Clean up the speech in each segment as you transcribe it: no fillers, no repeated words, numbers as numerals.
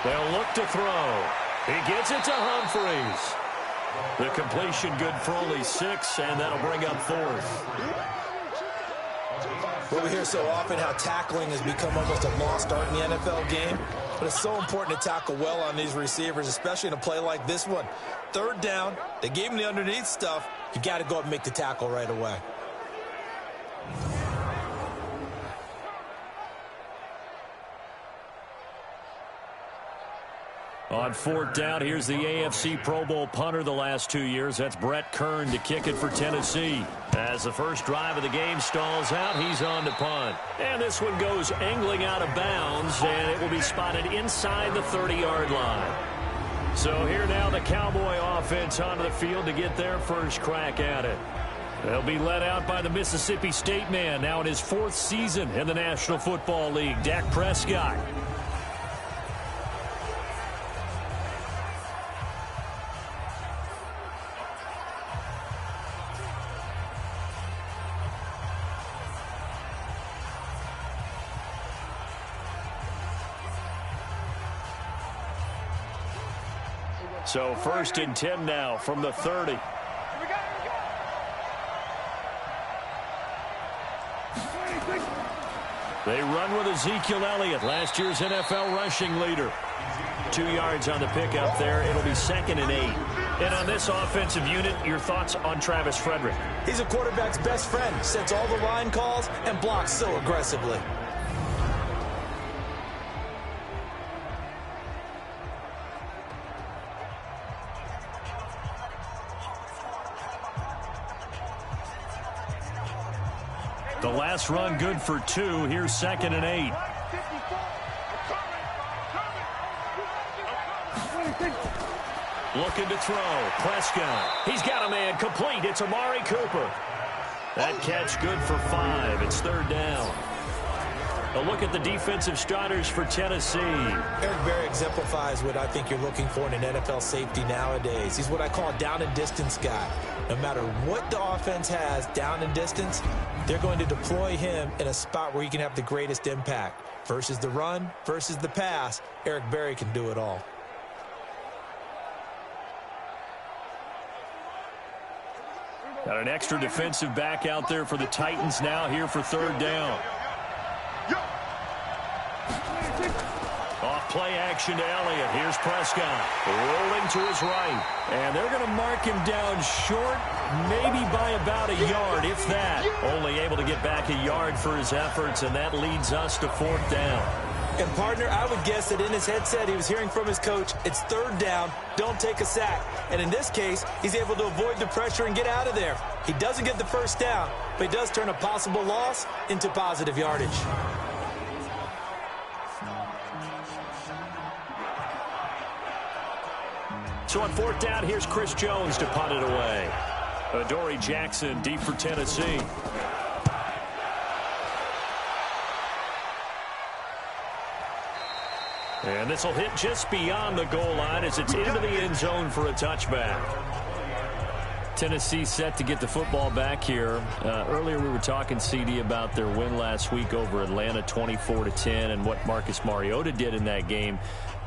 They'll look to throw. He gets it to Humphries. The completion good for only 6, and that'll bring up 4th. Well, we hear so often how tackling has become almost a lost art in the NFL game, but it's so important to tackle well on these receivers, especially in a play like this one. 3rd down, they gave him the underneath stuff. You got to go up and make the tackle right away. On 4th down, here's the AFC Pro Bowl punter the last 2 years. That's Brett Kern to kick it for Tennessee. As the first drive of the game stalls out, he's on to punt. And this one goes angling out of bounds, and it will be spotted inside the 30-yard line. So here now the Cowboy offense onto the field to get their first crack at it. They'll be led out by the Mississippi State man, now in his 4th season in the National Football League, Dak Prescott. So 1st and 10 now from the 30. They run with Ezekiel Elliott, last year's NFL rushing leader. 2 yards on the pickup there. It'll be 2nd and 8. And on this offensive unit, your thoughts on Travis Frederick? He's a quarterback's best friend. Sets all the line calls and blocks so aggressively. The last run good for 2. Here's 2nd and 8. Looking to throw. Prescott. He's got a man complete. It's Amari Cooper. That catch good for 5. It's 3rd down. A look at the defensive starters for Tennessee. Eric Berry exemplifies what I think you're looking for in an NFL safety nowadays. He's what I call a down and distance guy. No matter what the offense has down and distance, they're going to deploy him in a spot where he can have the greatest impact. Versus the run, versus the pass, Eric Berry can do it all. Got an extra defensive back out there for the Titans now here for 3rd down. Off play action to Elliott. Here's Prescott rolling to his right. And they're going to mark him down short, maybe by about a yard, if that. Only able to get back a yard for his efforts, and that leads us to 4th down. And, partner, I would guess that in his headset he was hearing from his coach, it's 3rd down, don't take a sack. And in this case, he's able to avoid the pressure and get out of there. He doesn't get the first down, but he does turn a possible loss into positive yardage. So on 4th down, here's Chris Jones to punt it away. Adoree Jackson deep for Tennessee. And this will hit just beyond the goal line as it's into the end zone for a touchback. Tennessee set to get the football back here. Earlier we were talking, CD, about their win last week over Atlanta 24-10 and what Marcus Mariota did in that game.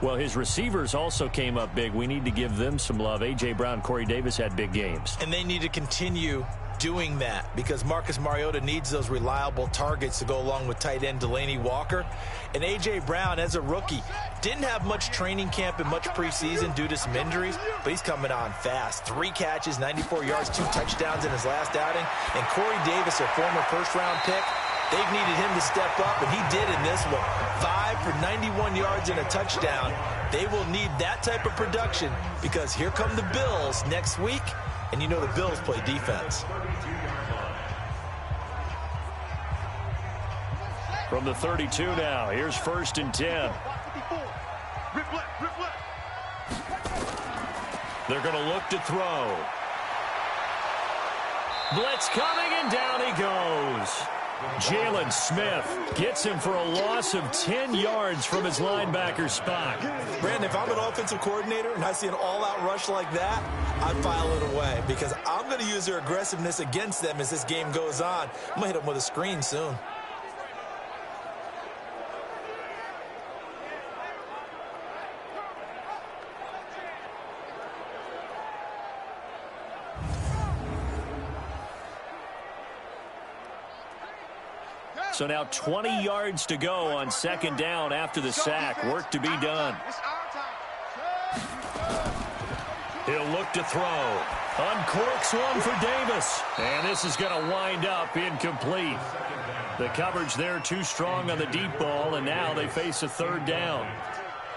Well, his receivers also came up big. We need to give them some love. A.J. Brown, Corey Davis had big games. And they need to continue doing that because Marcus Mariota needs those reliable targets to go along with tight end Delaney Walker. And A.J. Brown, as a rookie, didn't have much training camp and much preseason due to some injuries, but he's coming on fast. 3 catches, 94 yards, 2 touchdowns in his last outing. And Corey Davis, a former first-round pick, they've needed him to step up, and he did in this one. 5 for 91 yards and a touchdown. They will need that type of production because here come the Bills next week, and you know the Bills play defense. From the 32 now, here's 1st and 10. They're going to look to throw. Blitz coming, and down he goes. Jalen Smith gets him for a loss of 10 yards from his linebacker spot. Brandon, if I'm an offensive coordinator and I see an all-out rush like that, I'd file it away because I'm going to use their aggressiveness against them as this game goes on. I'm going to hit them with a screen soon. So now 20 yards to go on second down after the sack. Work to be done. He'll look to throw. Uncorks one for Davis. And this is going to wind up incomplete. The coverage there too strong on the deep ball, and now they face a third down.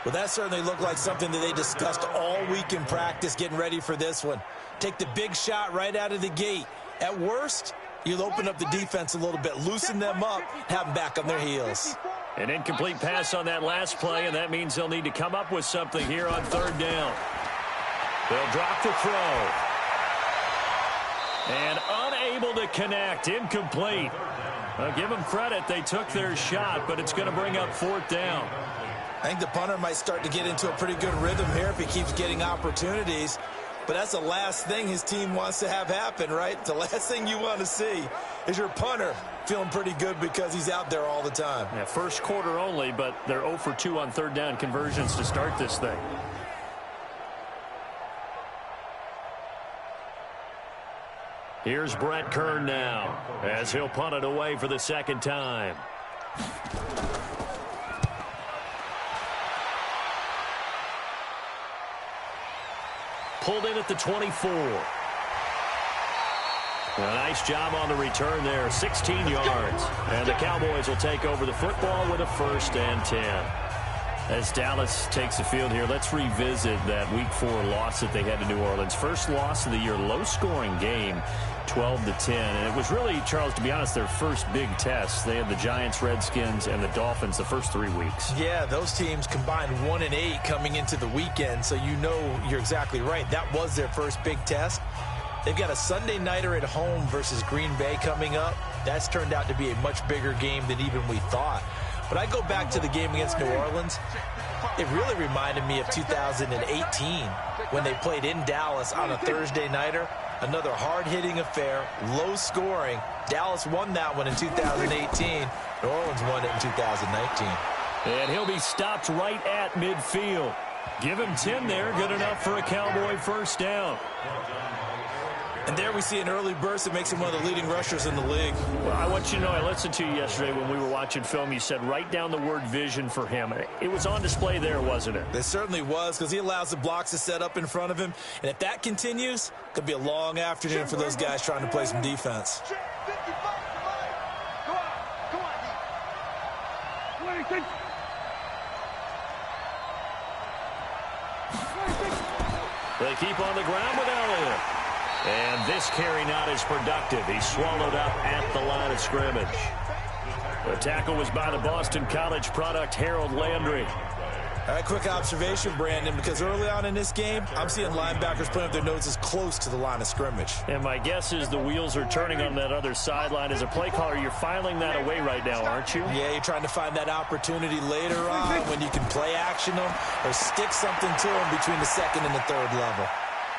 Well, that certainly looked like something that they discussed all week in practice getting ready for this one. Take the big shot right out of the gate. At worst, you'll open up the defense a little bit, loosen them up, have them back on their heels. An incomplete pass on that last play, and that means they'll need to come up with something here on third down. They'll drop the throw. And unable to connect, incomplete. I'll give them credit, they took their shot, but it's going to bring up fourth down. I think the punter might start to get into a pretty good rhythm here if he keeps getting opportunities. But that's the last thing his team wants to have happen, right? The last thing you want to see is your punter feeling pretty good because he's out there all the time. Yeah, first quarter only, but they're 0 for 2 on third down conversions to start this thing. Here's Brett Kern now as he'll punt it away for the second time. Pulled in at the 24. A nice job on the return there, 16 yards. And the Cowboys will take over the football with a 1st and 10. As Dallas takes the field here, let's revisit that Week 4 loss that they had to New Orleans. First loss of the year, low-scoring game, 12-10. And it was really, Charles, to be honest, their first big test. They had the Giants, Redskins, and the Dolphins the first 3 weeks. Yeah, those teams combined 1-8 coming into the weekend, so you know you're exactly right. That was their first big test. They've got a Sunday nighter at home versus Green Bay coming up. That's turned out to be a much bigger game than even we thought. But I go back to the game against New Orleans. It really reminded me of 2018 when they played in Dallas on a Thursday nighter. Another hard-hitting affair, low-scoring. Dallas won that one in 2018. New Orleans won it in 2019. And he'll be stopped right at midfield. Give him 10 there, good enough for a Cowboy first down. And there we see an early burst that makes him one of the leading rushers in the league. Well, I want you to know, I listened to you yesterday when we were watching film. You said write down the word vision for him. It was on display there, wasn't it? It certainly was, because he allows the blocks to set up in front of him. And if that continues, it could be a long afternoon for those guys trying to play some defense. They keep on the ground with Elliott. And this carry not as productive. He's swallowed up at the line of scrimmage. The tackle was by the Boston College product, Harold Landry. All right, quick observation, Brandon, because early on in this game, I'm seeing linebackers putting up their noses close to the line of scrimmage. And my guess is the wheels are turning on that other sideline. As a play caller, you're filing that away right now, aren't you? Yeah, you're trying to find that opportunity later on when you can play action them or stick something to them between the second and the third level.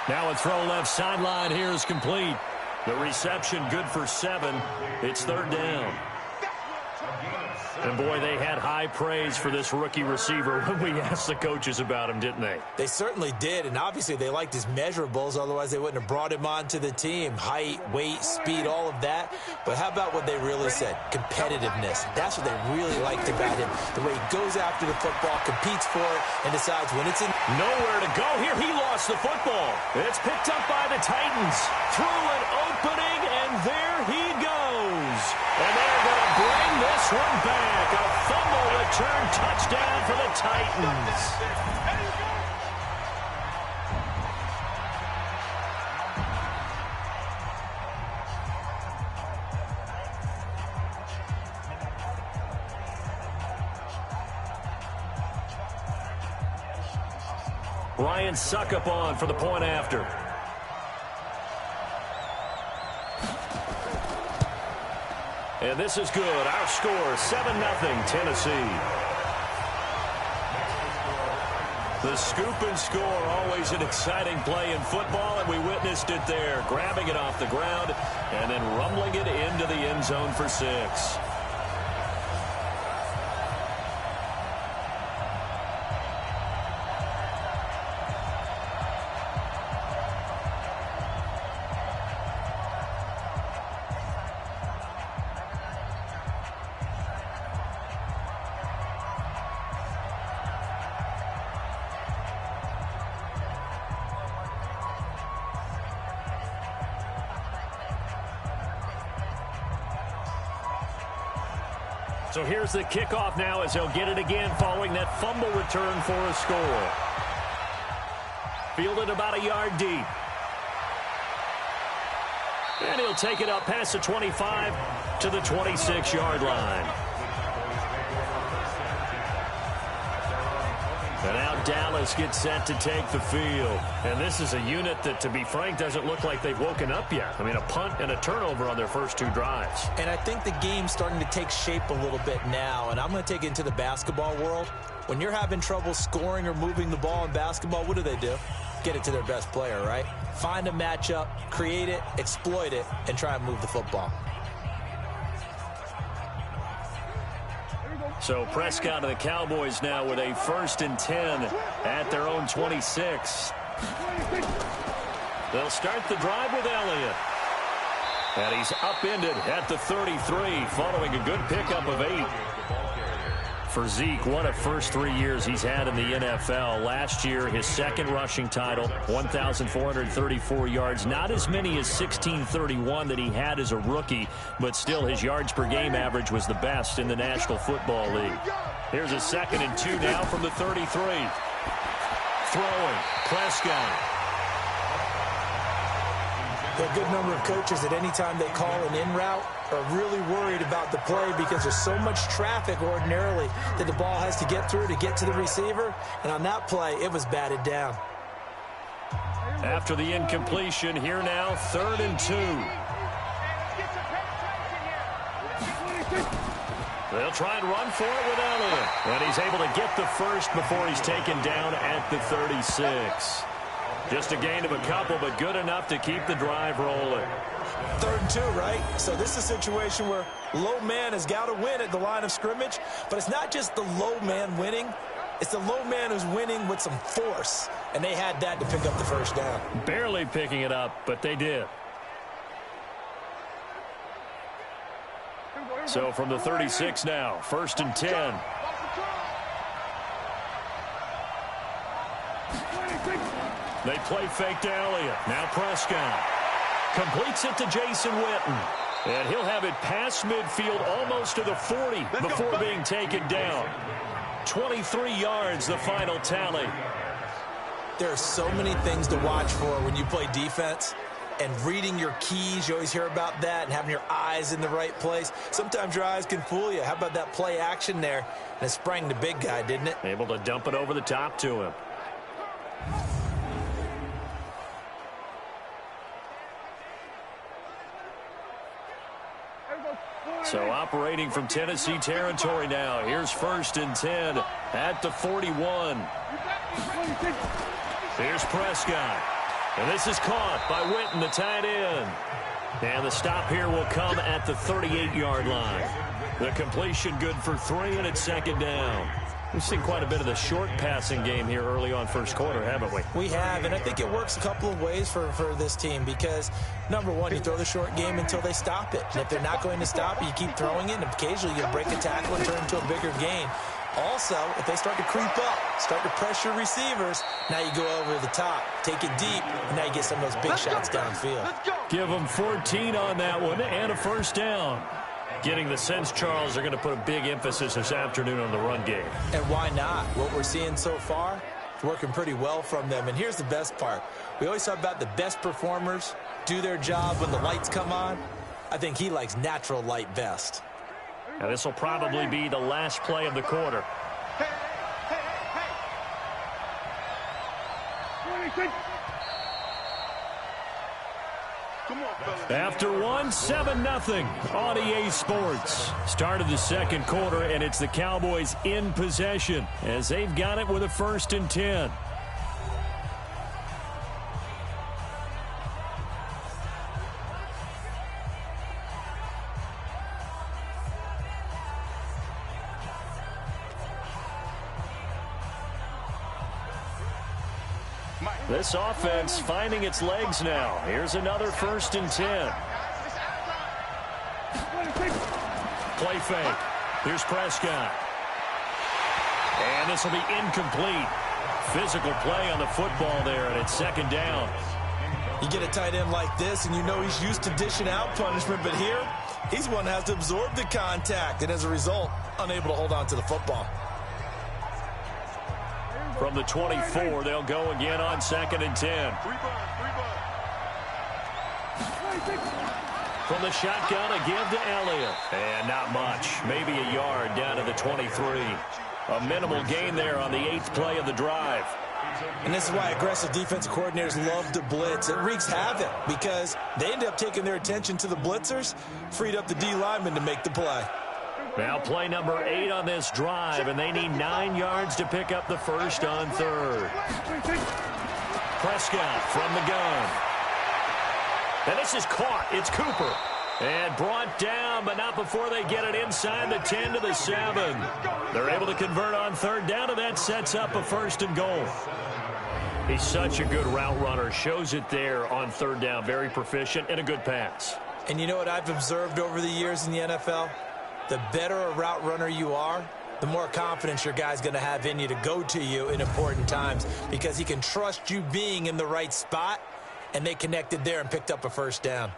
Now a throw left sideline here is complete. The reception good for 7. It's third down. And, boy, they had high praise for this rookie receiver when we asked the coaches about him, didn't they? They certainly did, and obviously they liked his measurables. Otherwise, they wouldn't have brought him onto the team. Height, weight, speed, all of that. But how about what they really said? Competitiveness. That's what they really liked about him. The way he goes after the football, competes for it, and decides when it's in. Nowhere to go here. He lost the football. It's picked up by the Titans. Through an opening, and there he goes. And they're going to bring this one back. A fumble return touchdown for the Titans. Ryan Suckup on for the point after. And this is good. Our score, 7-0 Tennessee. The scoop and score, always an exciting play in football, and we witnessed it there. Grabbing it off the ground and then rumbling it into the end zone for 6. So here's the kickoff now as he'll get it again following that fumble return for a score. Fielded about a yard deep. And he'll take it up past the 25 to the 26-yard line. And now Dallas gets set to take the field. And this is a unit that, to be frank, doesn't look like they've woken up yet. I mean, a punt and a turnover on their first two drives. And I think the game's starting to take shape a little bit now. And I'm going to take it into the basketball world. When you're having trouble scoring or moving the ball in basketball, what do? Get it to their best player, right? Find a matchup, create it, exploit it, and try and move the football. So Prescott and the Cowboys now with a 1st and 10 at their own 26. They'll start the drive with Elliott. And he's upended at the 33 following a good pickup of 8. For Zeke, what a first 3 years he's had in the NFL. Last year, his second rushing title, 1,434 yards. Not as many as 1,631 that he had as a rookie, but still his yards per game average was the best in the National Football League. Here's a 2nd and 2 now from the 33. Throwing, Prescott. There are a good number of coaches at any time they call an in route are really worried about the play because there's so much traffic ordinarily that the ball has to get through to get to the receiver. And on that play, it was batted down. After the incompletion, here now, 3rd and 2. They'll try and run for it with Elliott. And he's able to get the first before he's taken down at the 36. Just a gain of a couple, but good enough to keep the drive rolling. 3rd and 2, right? So this is a situation where low man has got to win at the line of scrimmage, but it's not just the low man winning. It's the low man who's winning with some force, and they had that to pick up the first down. Barely picking it up, but they did. So from the 36 now, 1st and 10. They play fake to Elliott. Now Prescott completes it to Jason Witten. And he'll have it past midfield almost to the 40 before being taken down. 23 yards, the final tally. There are so many things to watch for when you play defense. And reading your keys, you always hear about that, and having your eyes in the right place. Sometimes your eyes can fool you. How about that play action there? And it sprang the big guy, didn't it? Able to dump it over the top to him. So operating from Tennessee territory now. Here's 1st and 10 at the 41. Here's Prescott. And this is caught by Witten, the tight end. And the stop here will come at the 38-yard line. The completion good for 3, and it's 2nd down. We've seen quite a bit of the short passing game here early on first quarter, haven't we? We have, and I think it works a couple of ways for this team because, number one, you throw the short game until they stop it. And if they're not going to stop it, you keep throwing it, and occasionally you break a tackle and turn it into a bigger gain. Also, if they start to creep up, start to pressure receivers, now you go over the top, take it deep, and now you get some of those big shots downfield. Give them 14 on that one and a 1st down. Getting the sense, Charles, they're going to put a big emphasis this afternoon on the run game. And why not? What we're seeing so far, it's working pretty well from them. And here's the best part. We always talk about the best performers do their job when the lights come on. I think he likes natural light best. Now this will probably be the last play of the quarter. After one, 7-0 on EA Sports. Start of the 2nd quarter, and it's the Cowboys in possession as they've got it with a 1st and 10. This offense finding its legs now. Here's another 1st and 10. Play fake. Here's Prescott. And this will be incomplete. Physical play on the football there, and it's 2nd down. You get a tight end like this, and you know he's used to dishing out punishment, but here He's one that has to absorb the contact, and as a result, unable to hold on to the football. From the 24, they'll go again on 2nd and 10. From the shotgun, a give to Elliott. And not much. Maybe a yard down to the 23. A minimal gain there on the 8th play of the drive. And this is why aggressive defensive coordinators love to blitz. It wreaks havoc because they end up taking their attention to the blitzers, freed up the D lineman to make the play. Now play number 8 on this drive, and they need 9 yards to pick up the first on 3rd. Prescott from the gun. And this is caught. It's Cooper. And brought down, but not before they get it inside the 10 to the 7. They're able to convert on 3rd down, and that sets up a 1st and goal. He's such a good route runner. Shows it there on 3rd down. Very proficient and a good pass. And you know what I've observed over the years in the NFL? The better a route runner you are, the more confidence your guy's going to have in you to go to you in important times because he can trust you being in the right spot, and they connected there and picked up a 1st down.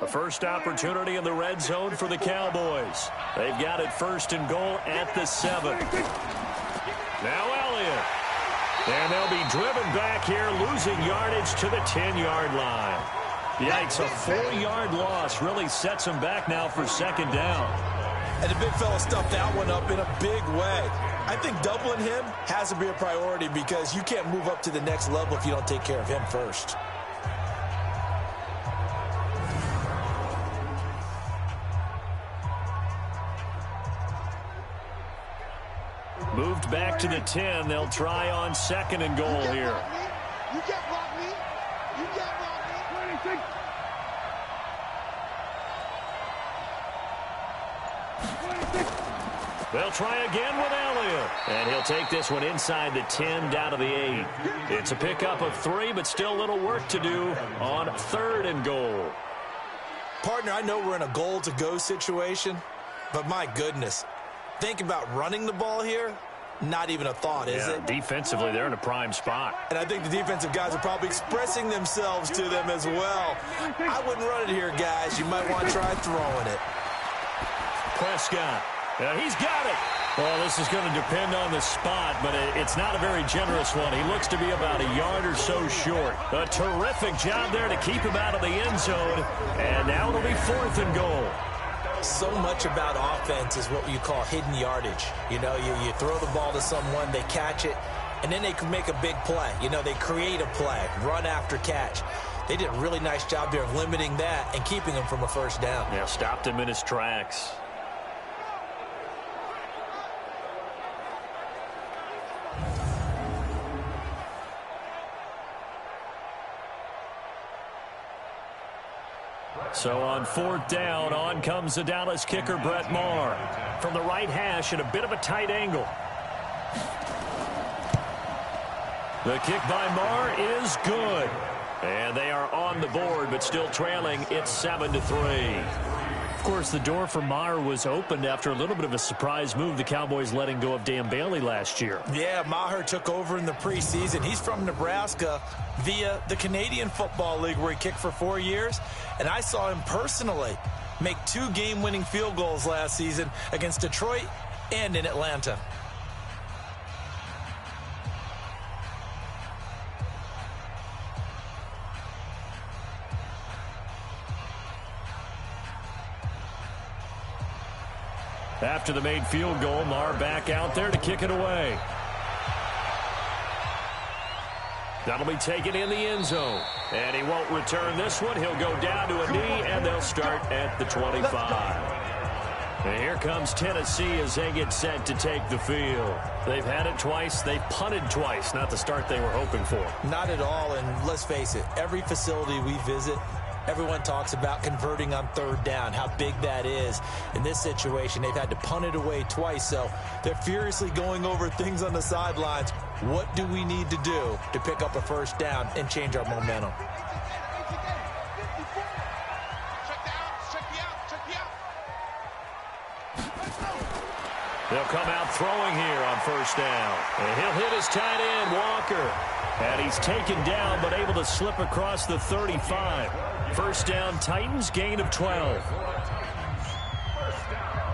A first opportunity in the red zone for the Cowboys. They've got it 1st and goal at the 7. Now Elliott. And they'll be driven back here, losing yardage to the 10-yard line. Yikes, a 4-yard loss really sets them back now for 2nd down. And the big fella stuffed that one up in a big way. I think doubling him has to be a priority because you can't move up to the next level if you don't take care of him first. Moved back to the 10. They'll try on 2nd and goal here. You can't block me. You can't block me. They'll try again with Elliott. And he'll take this one inside the 10 down to the 8. It's a pickup of 3, but still a little work to do on 3rd and goal. Partner, I know we're in a goal-to-go situation, but my goodness, think about running the ball here. Not even a thought, is it? Defensively, they're in a prime spot. And I think the defensive guys are probably expressing themselves to them as well. I wouldn't run it here, guys. You might want to try throwing it. Prescott. He's got it. Well, this is going to depend on the spot, but it's not a very generous one. He looks to be about a yard or so short. A terrific job there to keep him out of the end zone. And now it'll be 4th and goal. So much about offense is what you call hidden yardage. You know, you throw the ball to someone, they catch it, and then they can make a big play. You know, they create a play, run after catch. They did a really nice job there of limiting that and keeping him from a 1st down. Yeah, stopped him in his tracks. So on 4th down, on comes the Dallas kicker, Brett Maher. From the right hash at a bit of a tight angle. The kick by Maher is good. And they are on the board, but still trailing. It's 7-3. Of course, the door for Maher was opened after a little bit of a surprise move. The Cowboys letting go of Dan Bailey last year. Yeah, Maher took over in the preseason. He's from Nebraska via the Canadian Football League where he kicked for 4 years. And I saw him personally make 2 game-winning field goals last season against Detroit and in Atlanta. After the made field goal, Maher back out there to kick it away. That'll be taken in the end zone. And he won't return this one. He'll go down to a knee, and they'll start at the 25. And here comes Tennessee as they get set to take the field. They've had it twice. They've punted twice. Not the start they were hoping for. Not at all, and let's face it, every facility we visit, everyone talks about converting on 3rd down, how big that is. In this situation, they've had to punt it away twice, so they're furiously going over things on the sidelines. What do we need to do to pick up a 1st down and change our momentum? They'll come out throwing here on 1st down. And he'll hit his tight end, Walker. And he's taken down, but able to slip across the 35. 1st down, Titans, gain of 12.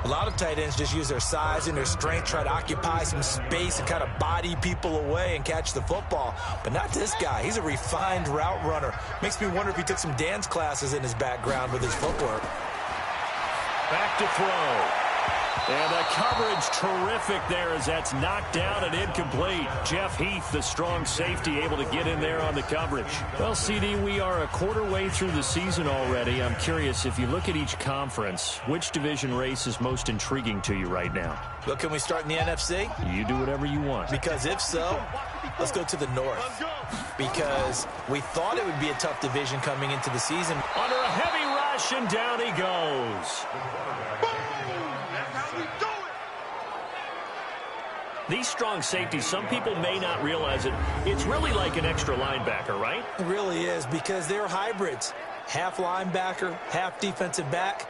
A lot of tight ends just use their size and their strength, try to occupy some space and kind of body people away and catch the football. But not this guy. He's a refined route runner. Makes me wonder if he took some dance classes in his background with his footwork. Back to throw. And the coverage terrific there as that's knocked down and incomplete. Jeff Heath, the strong safety, able to get in there on the coverage. Well, CD, we are a quarter way through the season already. I'm curious, if you look at each conference, which division race is most intriguing to you right now? Well, can we start in the NFC? You do whatever you want. Because if so, let's go to the North. Because we thought it would be a tough division coming into the season. Under a heavy rush, and down he goes. These strong safeties, some people may not realize it. It's really like an extra linebacker, right? It really is, because they're hybrids. Half linebacker, half defensive back.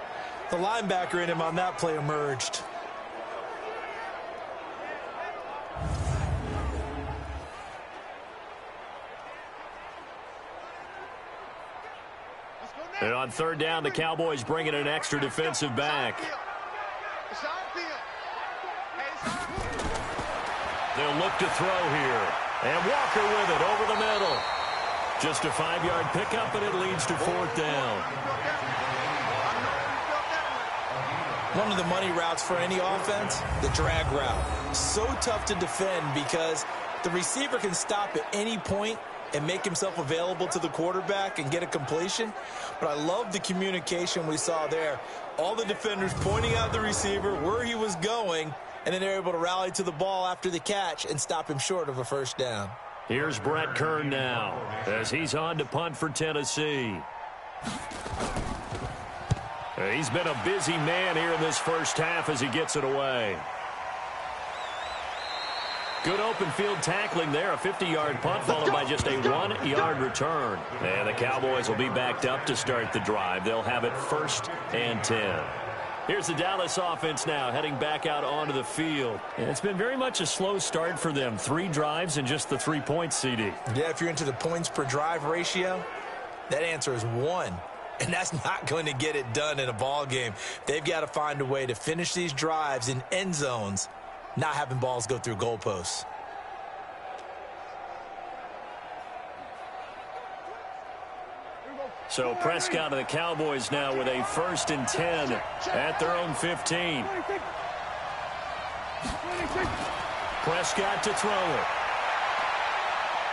The linebacker in him on that play emerged. And on third down, the Cowboys bring in an extra defensive back. They'll look to throw here. And Walker with it over the middle. Just a 5-yard pickup, and it leads to fourth down. One of the money routes for any offense, the drag route. So tough to defend because the receiver can stop at any point and make himself available to the quarterback and get a completion. But I love the communication we saw there. All the defenders pointing out the receiver, where he was going, and then they're able to rally to the ball after the catch and stop him short of a first down. Here's Brett Kern now as he's on to punt for Tennessee. He's been a busy man here in this first half as he gets it away. Good open field tackling there. A 50-yard punt followed by just a 1-yard return. And the Cowboys will be backed up to start the drive. They'll have it 1st and 10. Here's the Dallas offense now heading back out onto the field. And it's been very much a slow start for them. 3 drives and just the 3 points, CD. Yeah, if you're into the points per drive ratio, that answer is 1. And that's not going to get it done in a ball game. They've got to find a way to finish these drives in end zones, not having balls go through goalposts. So Prescott of the Cowboys now with a 1st and 10 at their own 15. Prescott to throw it.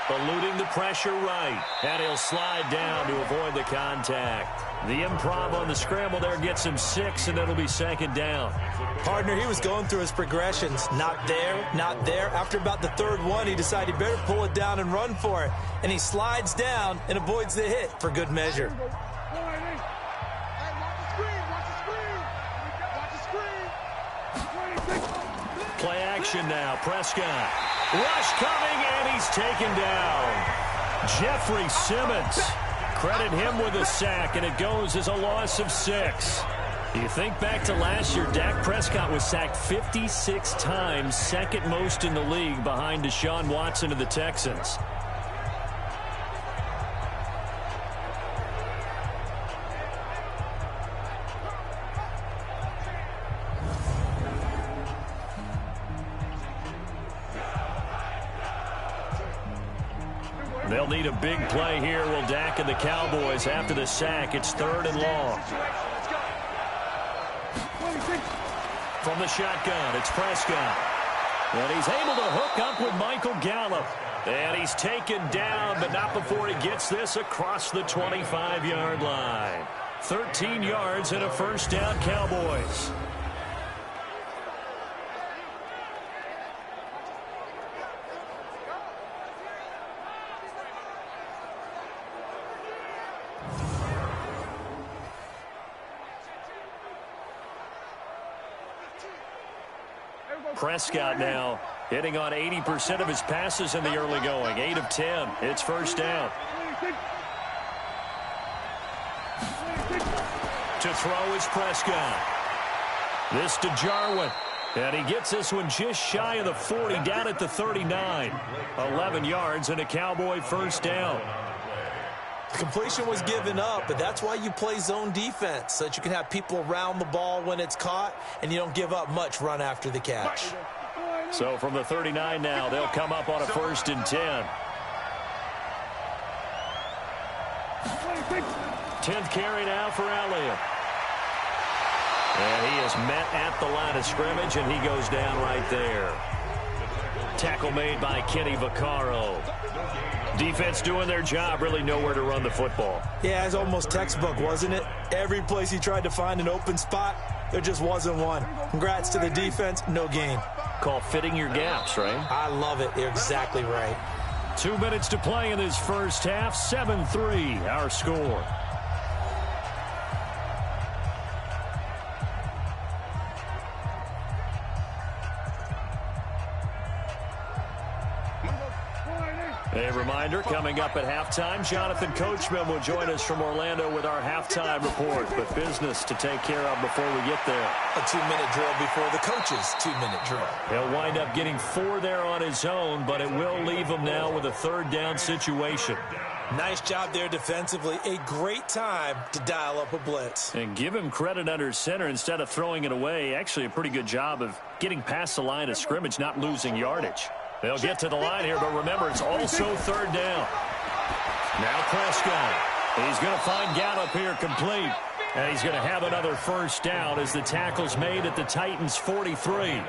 Eluding the pressure right. And he'll slide down to avoid the contact. The improv on the scramble there gets him 6, and it'll be 2nd down. Partner, he was going through his progressions. Not there, not there. After about the 3rd one, he decided he better pull it down and run for it. And he slides down and avoids the hit for good measure. Play action now. Prescott. Rush coming, and he's taken down. Jeffrey Simmons. Credit him with a sack, and it goes as a loss of 6. You think back to last year, Dak Prescott was sacked 56 times, 2nd most in the league behind Deshaun Watson of the Texans. They'll need a big play here, will Dak and the Cowboys after the sack. It's 3rd and long. From the shotgun, it's Prescott. And he's able to hook up with Michael Gallup. And he's taken down, but not before he gets this across the 25-yard line. 13 yards and a 1st down, Cowboys. Prescott now hitting on 80% of his passes in the early going. 8 of 10. It's 1st down. To throw is Prescott. This to Jarwin. And he gets this one just shy of the 40, down at the 39. 11 yards and a Cowboy 1st down. The completion was given up, but that's why you play zone defense, so that you can have people around the ball when it's caught, and you don't give up much run after the catch. So from the 39 now, they'll come up on a 1st and 10. 10th carry now for Elliott. And he is met at the line of scrimmage, and he goes down right there. Tackle made by Kenny Vaccaro. Defense doing their job, really nowhere to run the football. Yeah, it's almost textbook, wasn't it? Every place he tried to find an open spot, there just wasn't one. Congrats to the defense, no gain. Call fitting your gaps, right? I love it. You're exactly right. 2 minutes to play in this first half. 7-3, our score. A reminder, coming up at halftime, Jonathan Coachman will join us from Orlando with our halftime report. But business to take care of before we get there. A 2-minute drill before the coach's 2-minute drill. He'll wind up getting 4 there on his own, but it will leave him now with a 3rd down situation. Nice job there defensively. A great time to dial up a blitz. And give him credit under center instead of throwing it away. Actually, a pretty good job of getting past the line of scrimmage, not losing yardage. They'll get to the line here, but remember, it's also 3rd down. Now Prescott. He's going to find Gallup here complete. And he's going to have another 1st down as the tackle's made at the Titans' 43.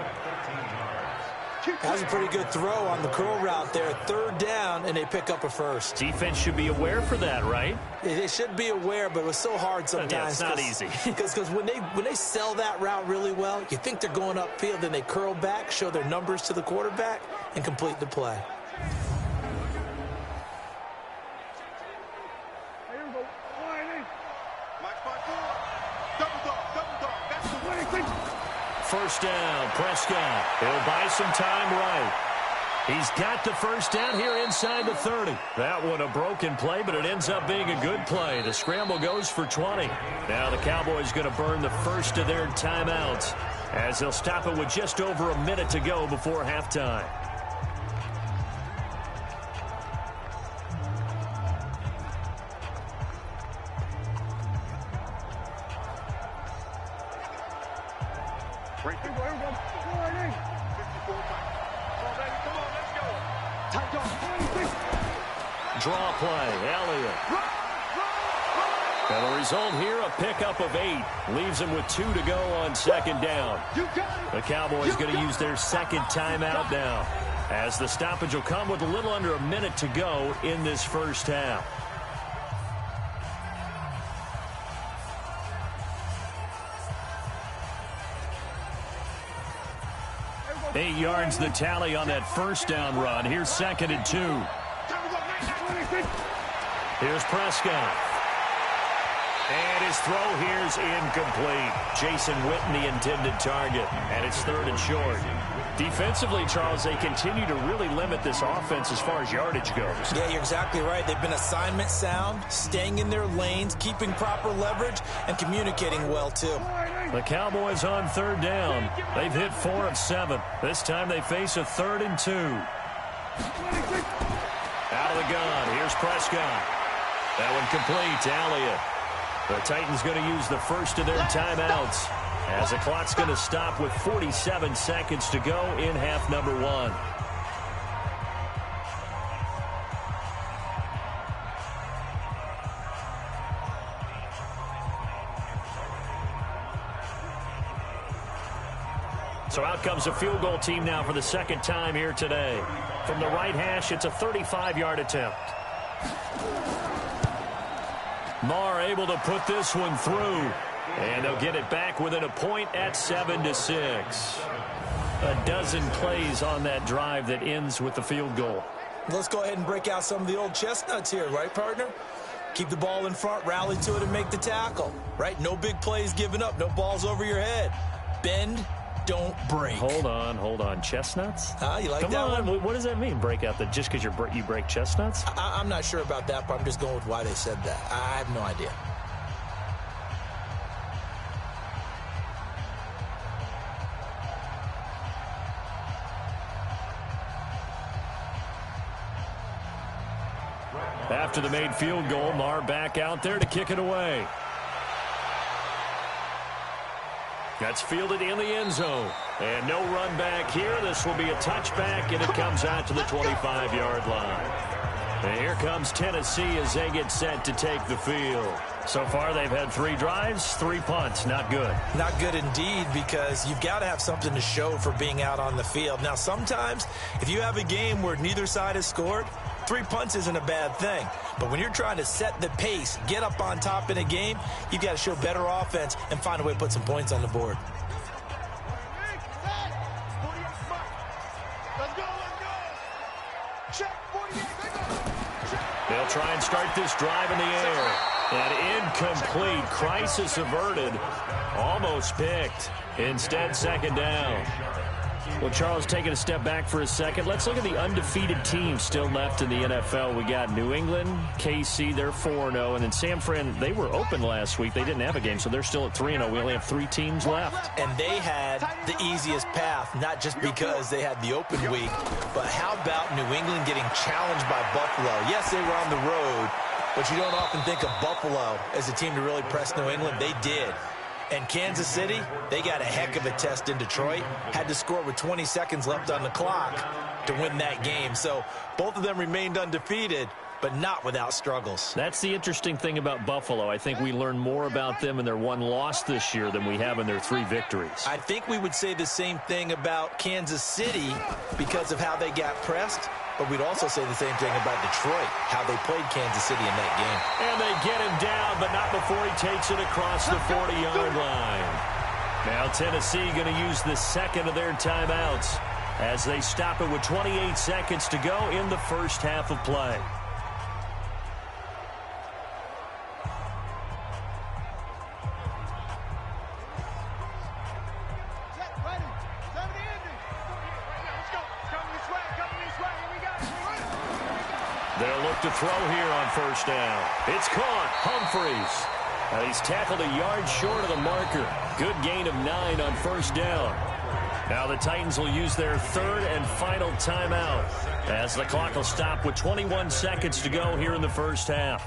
That was a pretty good throw on the curl route there. 3rd down, and they pick up a 1st. Defense should be aware for that, right? They should be aware, but it was so hard sometimes. Yeah, it's not easy. Because when they sell that route really well, you think they're going upfield, then they curl back, show their numbers to the quarterback, and complete the play. First down, Prescott. He'll buy some time right. He's got the 1st down here inside the 30. That one a broken play, but it ends up being a good play. The scramble goes for 20. Now the Cowboys going to burn the 1st of their timeouts as they'll stop it with just over a minute to go before halftime. Draw play, Elliott. And the result here, a pickup of 8. Leaves them with 2 to go on 2nd down. The Cowboys going to use their 2nd timeout now, as the stoppage will come with a little under a minute to go in this first half. Eight yards the tally on that 1st down run. Here's 2nd and 2. Here's Prescott. And his throw here's incomplete. Jason Witten, the intended target. And it's 3rd and short. Defensively, Charles, they continue to really limit this offense as far as yardage goes. Yeah, you're exactly right. They've been assignment sound, staying in their lanes, keeping proper leverage, and communicating well, too. The Cowboys on 3rd down. They've hit 4 of 7. This time they face a 3rd and 2. Out of the gun. Here's Prescott. That one complete to Elliott. The Titans going to use the 1st of their timeouts as the clock's going to stop with 47 seconds to go in half number 1. So out comes a field goal team now for the 2nd time here today. From the right hash, it's a 35-yard attempt. Marr able to put this one through. And they'll get it back within a point at 7-6. A dozen plays on that drive that ends with the field goal. Let's go ahead and break out some of the old chestnuts here, right, partner? Keep the ball in front, rally to it, and make the tackle, right? No big plays given up, no balls over your head. Bend, don't break. Hold on. Chestnuts? You like Come that on. one? What does that mean, break out? Just because you break chestnuts? I'm not sure about that, but I'm just going with why they said that. I have no idea. After the made field goal, Marr back out there to kick it away. That's fielded in the end zone. And no run back here. This will be a touchback, and it comes out to the 25-yard line. And here comes Tennessee as they get set to take the field. So far, they've had 3 drives, 3 punts. Not good. Not good indeed, because you've got to have something to show for being out on the field. Now, sometimes, if you have a game where neither side has scored, 3 punts isn't a bad thing. But when you're trying to set the pace, get up on top in a game, you've got to show better offense and find a way to put some points on the board. They'll try and start this drive in the air. And incomplete. Crisis averted. Almost picked. Instead, second down. Well, Charles, taking a step back for a second, let's look at the undefeated teams still left in the NFL. We got New England, KC, they're 4-0, and then San Fran, they were open last week. They didn't have a game, so they're still at 3-0. We only have 3 teams left. And they had the easiest path, not just because they had the open week, but how about New England getting challenged by Buffalo? Yes, they were on the road, but you don't often think of Buffalo as a team to really press New England. They did. And Kansas City, they got a heck of a test in Detroit. Had to score with 20 seconds left on the clock to win that game. So both of them remained undefeated, but not without struggles. That's the interesting thing about Buffalo. I think we learn more about them in their 1 loss this year than we have in their 3 victories. I think we would say the same thing about Kansas City because of how they got pressed. But we'd also say the same thing about Detroit, how they played Kansas City in that game. And they get him down, but not before he takes it across the 40-yard line. Now Tennessee going to use the second of their timeouts as they stop it with 28 seconds to go in the first half of play. They'll look to throw here on first down. It's caught. Humphreys. He's tackled a yard short of the marker. Good gain of 9 on first down. Now the Titans will use their 3rd and final timeout as the clock will stop with 21 seconds to go here in the first half.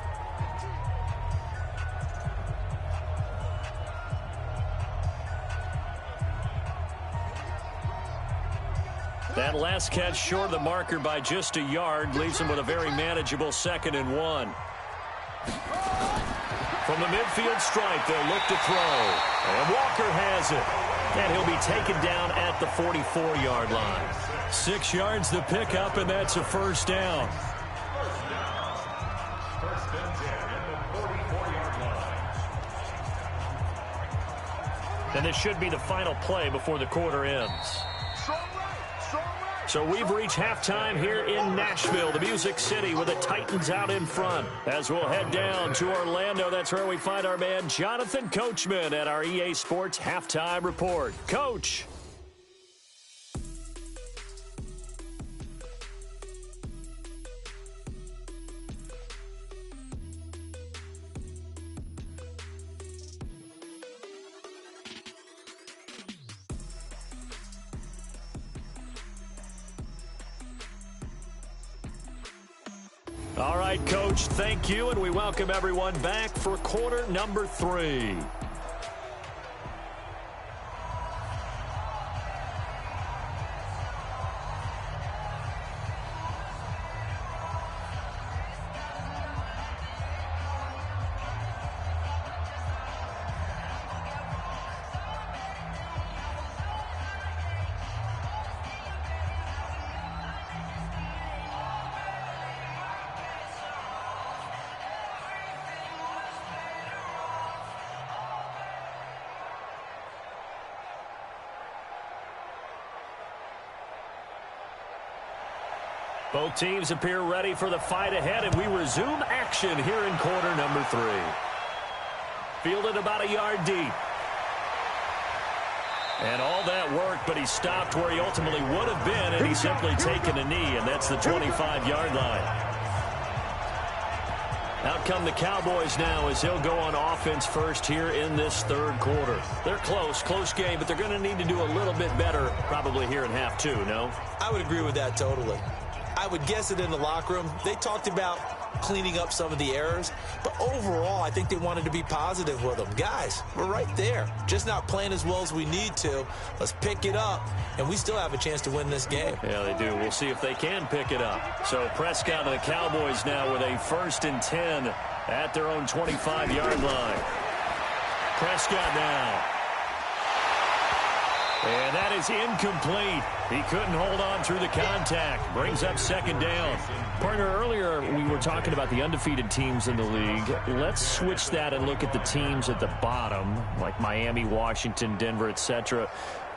That last catch short of the marker by just a yard leaves him with a very manageable 2nd and 1. From the midfield stripe, they'll look to throw. And Walker has it. And he'll be taken down at the 44-yard line. 6 yards the pickup, and that's a first down. And this should be the final play before the quarter ends. So we've reached halftime here in Nashville, the Music City, with the Titans out in front. As we'll head down to Orlando, that's where we find our man Jonathan Coachman at our EA Sports Halftime Report. Coach. All right, Coach, thank you, and we welcome everyone back for quarter number 3. Both teams appear ready for the fight ahead, and we resume action here in quarter number 3. Fielded about a yard deep. And all that work, but he stopped where he ultimately would have been, and he's simply taken a knee, and that's the 25-yard line. Out come the Cowboys now as they'll go on offense first here in this 3rd quarter. They're close game, but they're going to need to do a little bit better probably here in half 2, no? I would agree with that totally. I would guess that in the locker room, they talked about cleaning up some of the errors. But overall, I think they wanted to be positive with them. Guys, we're right there. Just not playing as well as we need to. Let's pick it up, and we still have a chance to win this game. Yeah, they do. We'll see if they can pick it up. So Prescott and the Cowboys now with a 1st and 10 at their own 25-yard line. Prescott now. And that is incomplete. He couldn't hold on through the contact. Brings up 2nd down. Partner, earlier we were talking about the undefeated teams in the league. Let's switch that and look at the teams at the bottom, like Miami, Washington, Denver, etc.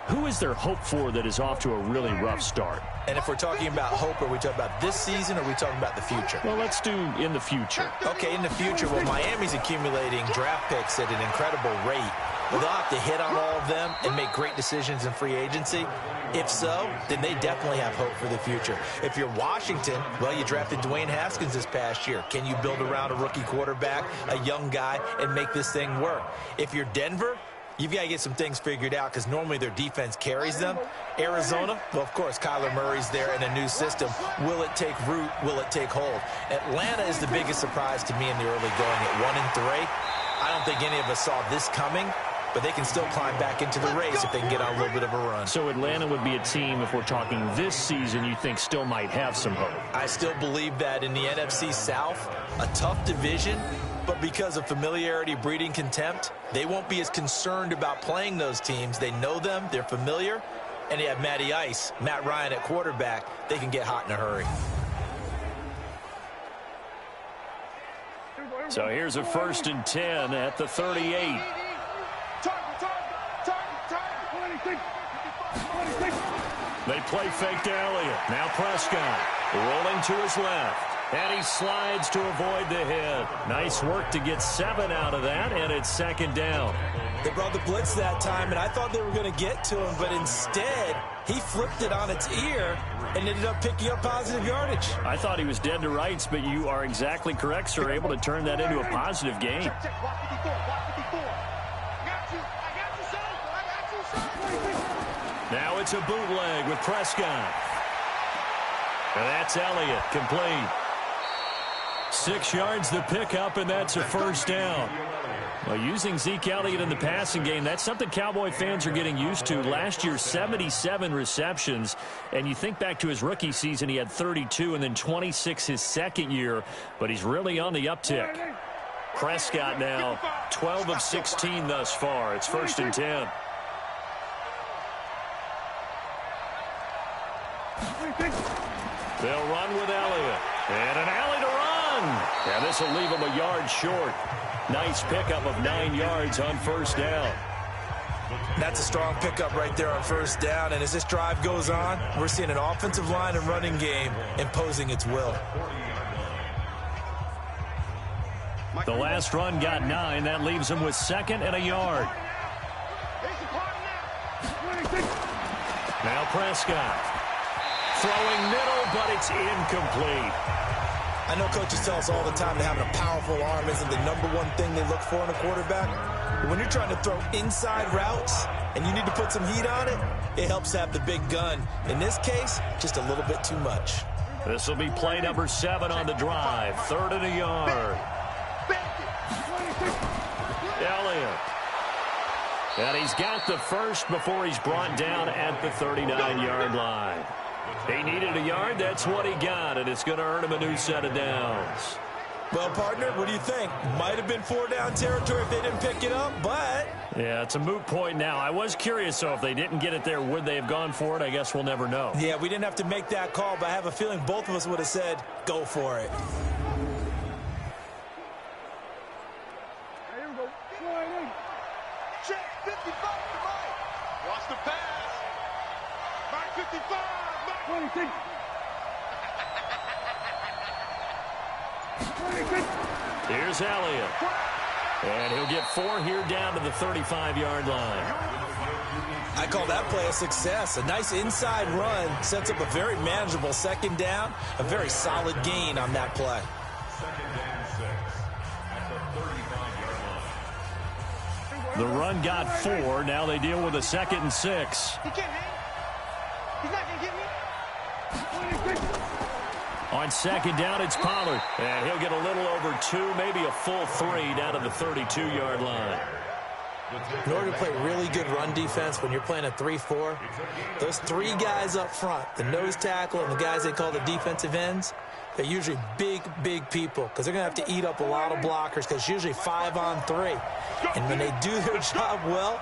Who is there hope for that is off to a really rough start? And if we're talking about hope, are we talking about this season or are we talking about the future? Well, let's do in the future. Okay, in the future, well, Miami's accumulating draft picks at an incredible rate. Well, they'll have to hit on all of them and make great decisions in free agency. If so, then they definitely have hope for the future. If you're Washington, well, you drafted Dwayne Haskins this past year. Can you build around a rookie quarterback, a young guy, and make this thing work? If you're Denver, you've got to get some things figured out because normally their defense carries them. Arizona, well, of course, Kyler Murray's there in a new system. Will it take root? Will it take hold? Atlanta is the biggest surprise to me in the early going at 1-3. I don't think any of us saw this coming, but they can still climb back into the race if they can get on a little bit of a run. So Atlanta would be a team, if we're talking this season, you think still might have some hope? I still believe that in the NFC South, a tough division, but because of familiarity breeding contempt, they won't be as concerned about playing those teams. They know them, they're familiar, and they have Matty Ice, Matt Ryan at quarterback. They can get hot in a hurry. So here's a 1st and 10 at the 38. They play fake to Elliott. Now Prescott rolling to his left. And he slides to avoid the hit. Nice work to get 7 out of that, and it's 2nd down. They brought the blitz that time, and I thought they were going to get to him, but instead, he flipped it on its ear and ended up picking up positive yardage. I thought he was dead to rights, but you are exactly correct, sir. Able to turn that into a positive gain. Now it's a bootleg with Prescott. And that's Elliott, complete. 6 yards the pickup, and that's a 1st down. Well, using Zeke Elliott in the passing game, that's something Cowboy fans are getting used to. Last year, 77 receptions, and you think back to his rookie season, he had 32 and then 26 his 2nd year, but he's really on the uptick. Prescott now 12 of 16 thus far. It's 1st and 10. They'll run with Elliott. And an alley to run. And this will leave him a yard short. Nice pickup of 9 yards on 1st down. That's a strong pickup right there on 1st down. And as this drive goes on, we're seeing an offensive line and running game imposing its will. The last run got 9. That leaves him with 2nd and a yard. Now Prescott. Throwing middle, but it's incomplete. I know coaches tell us all the time that having a powerful arm isn't the #1 thing they look for in a quarterback. But when you're trying to throw inside routes and you need to put some heat on it, it helps to have the big gun. In this case, just a little bit too much. This will be play number 7 on the drive. 3rd and a yard. Elliott. And he's got the first before he's brought down at the 39-yard line. He needed a yard. That's what he got, and it's going to earn him a new set of downs. Well, partner, what do you think? Might have been 4-down territory if they didn't pick it up, but... Yeah, it's a moot point now. I was curious, though, if they didn't get it there, would they have gone for it? I guess we'll never know. Yeah, we didn't have to make that call, but I have a feeling both of us would have said, go for it. Here we go. Check 55 to Mike. Watch the pass. Mike 55. Mike 26. Here's Elliott. And he'll get 4 here down to the 35-yard line. I call that play a success. A nice inside run sets up a very manageable 2nd down. A very solid gain on that play. The run got 4. Now they deal with a 2nd and 6. He can't hang. He's not going to get me. On second down, it's Pollard. And he'll get a little over 2, maybe a full 3 down to the 32-yard line. In order to play really good run defense when you're playing a 3-4, those 3 guys up front, the nose tackle and the guys they call the defensive ends, they're usually big, big people because they're going to have to eat up a lot of blockers because it's usually 5 on 3. And when they do their job well,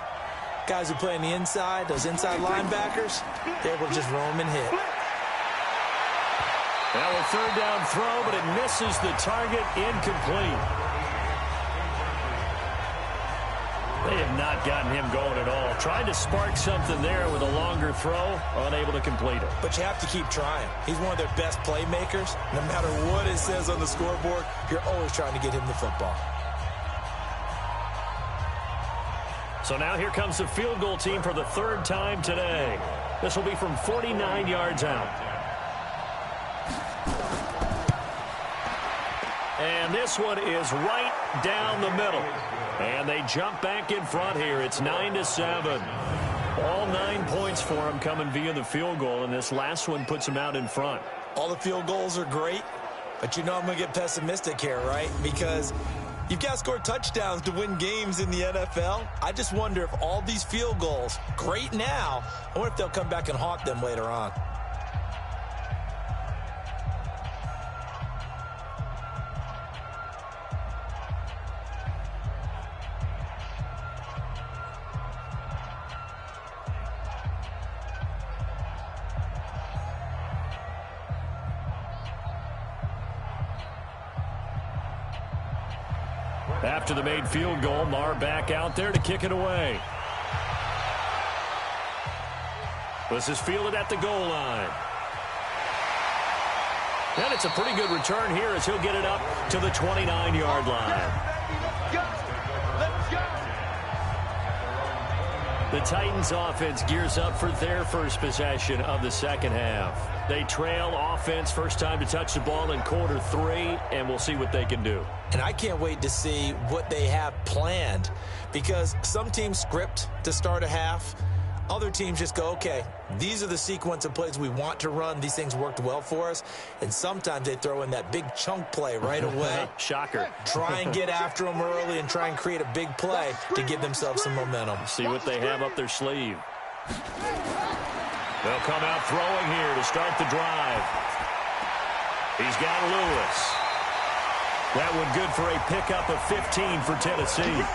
guys who play on the inside, those inside linebackers, they're able to just roam and hit. Now a third down throw, but it misses the target, incomplete. They have not gotten him going at all. Trying to spark something there with a longer throw, unable to complete it. But you have to keep trying. He's one of their best playmakers. No matter what it says on the scoreboard, you're always trying to get him the football. So now here comes the field goal team for the 3rd time today. This will be from 49 yards out. And this one is right down the middle. And they jump back in front here. It's 9-7. All 9 points for them coming via the field goal, and this last one puts them out in front. All the field goals are great, but you know I'm going to get pessimistic here, right? Because you've got to score touchdowns to win games in the NFL. I just wonder if all these field goals, great now, I wonder if they'll come back and haunt them later on. After the made field goal, Marr back out there to kick it away. This is fielded at the goal line. And it's a pretty good return here as he'll get it up to the 29-yard line. The Titans offense gears up for their first possession of the second half. They trail offense, first time to touch the ball in quarter 3, and we'll see what they can do. And I can't wait to see what they have planned, because some teams script to start a half. Other teams just go, okay, these are the sequence of plays we want to run. These things worked well for us. And sometimes they throw in that big chunk play right away. Shocker. Try and get after them early and try and create a big play to give themselves some momentum. See what they have up their sleeve. They'll come out throwing here to start the drive. He's got Lewis. That one good for a pickup of 15 for Tennessee.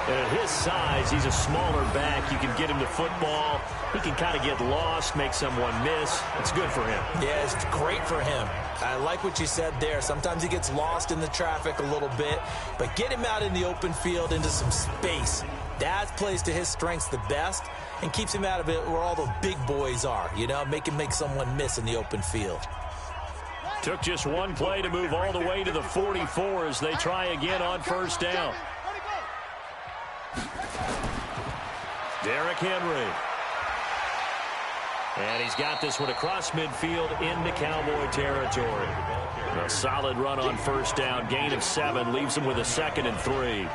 And at his size, he's a smaller back. You can get him the football. He can kind of get lost, make someone miss. It's good for him. Yeah, it's great for him. I like what you said there. Sometimes he gets lost in the traffic a little bit, but get him out in the open field into some space. That plays to his strengths the best and keeps him out of it where all the big boys are, you know, make someone miss in the open field. Took just one play to move all the way to the 44 as they try again on first down. Derrick Henry. And he's got this one across midfield into Cowboy territory. A solid run on first down. Gain of 7 leaves him with a 2nd and 3.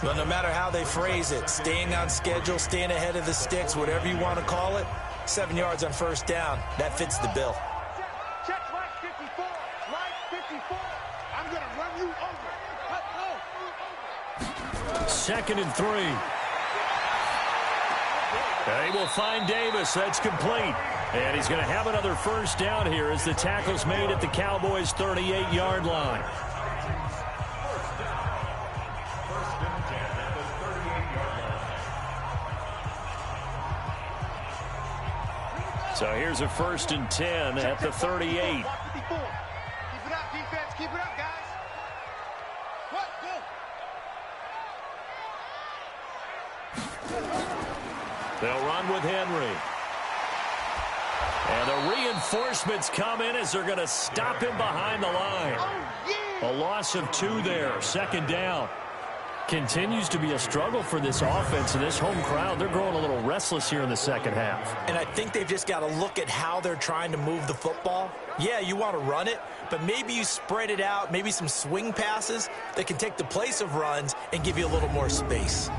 Well, no matter how they phrase it, staying on schedule, staying ahead of the sticks, whatever you want to call it, 7 yards on first down, that fits the bill. Check right 54. Right 54. I'm going to run you over. 2nd and 3. They will find Davis. That's complete. And he's going to have another first down here as the tackle's made at the Cowboys' 38-yard line. So here's a 1st and 10 at the 38. Keep it up, defense. Keep it up, guys. What? Go. They'll run with Henry. And the reinforcements come in as they're going to stop him behind the line. A loss of 2 there, 2nd down. Continues to be a struggle for this offense and this home crowd. They're growing a little restless here in the second half. And I think they've just got to look at how they're trying to move the football. Yeah, you want to run it, but maybe you spread it out, maybe some swing passes that can take the place of runs and give you a little more space.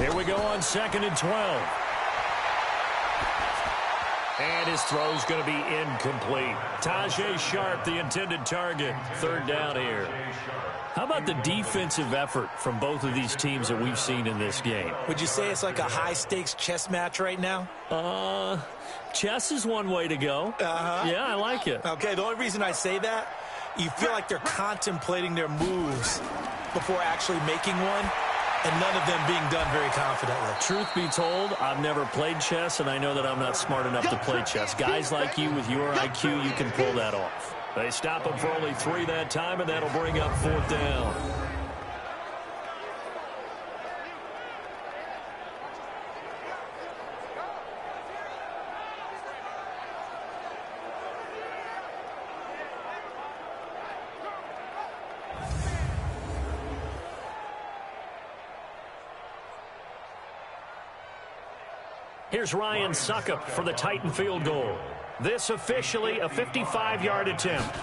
Here we go on 2nd and 12. And his throw's going to be incomplete. Tajay Sharp, the intended target. 3rd down here. How about the defensive effort from both of these teams that we've seen in this game? Would you say it's like a high-stakes chess match right now? Chess is one way to go. Yeah, I like it. Okay, the only reason I say that, you feel like they're contemplating their moves before actually making one, and none of them being done very confidently. Truth be told, I've never played chess, and I know that I'm not smart enough to play chess. Guys like you with your IQ, you can pull that off. They stop him for only 3 that time, and that'll bring up 4th down. Here's Ryan Suckup for the Titan field goal. This officially a 55-yard attempt.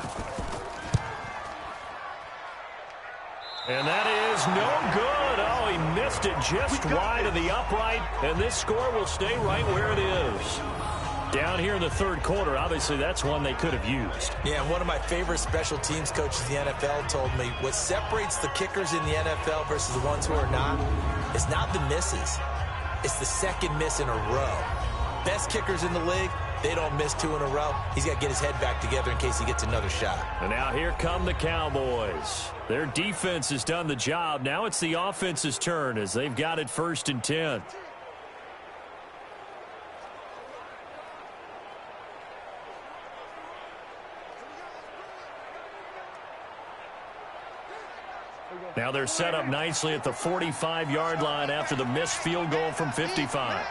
And that is no good. Oh, he missed it just wide of the upright. And this score will stay right where it is. Down here in the 3rd quarter, obviously that's one they could have used. Yeah, one of my favorite special teams coaches in the NFL told me what separates the kickers in the NFL versus the ones who are not is not the misses. It's the 2nd miss in a row. Best kickers in the league, they don't miss 2 in a row. He's got to get his head back together in case he gets another shot. And now here come the Cowboys. Their defense has done the job. Now it's the offense's turn as they've got it 1st and 10. Now they're set up nicely at the 45-yard line after the missed field goal from 55.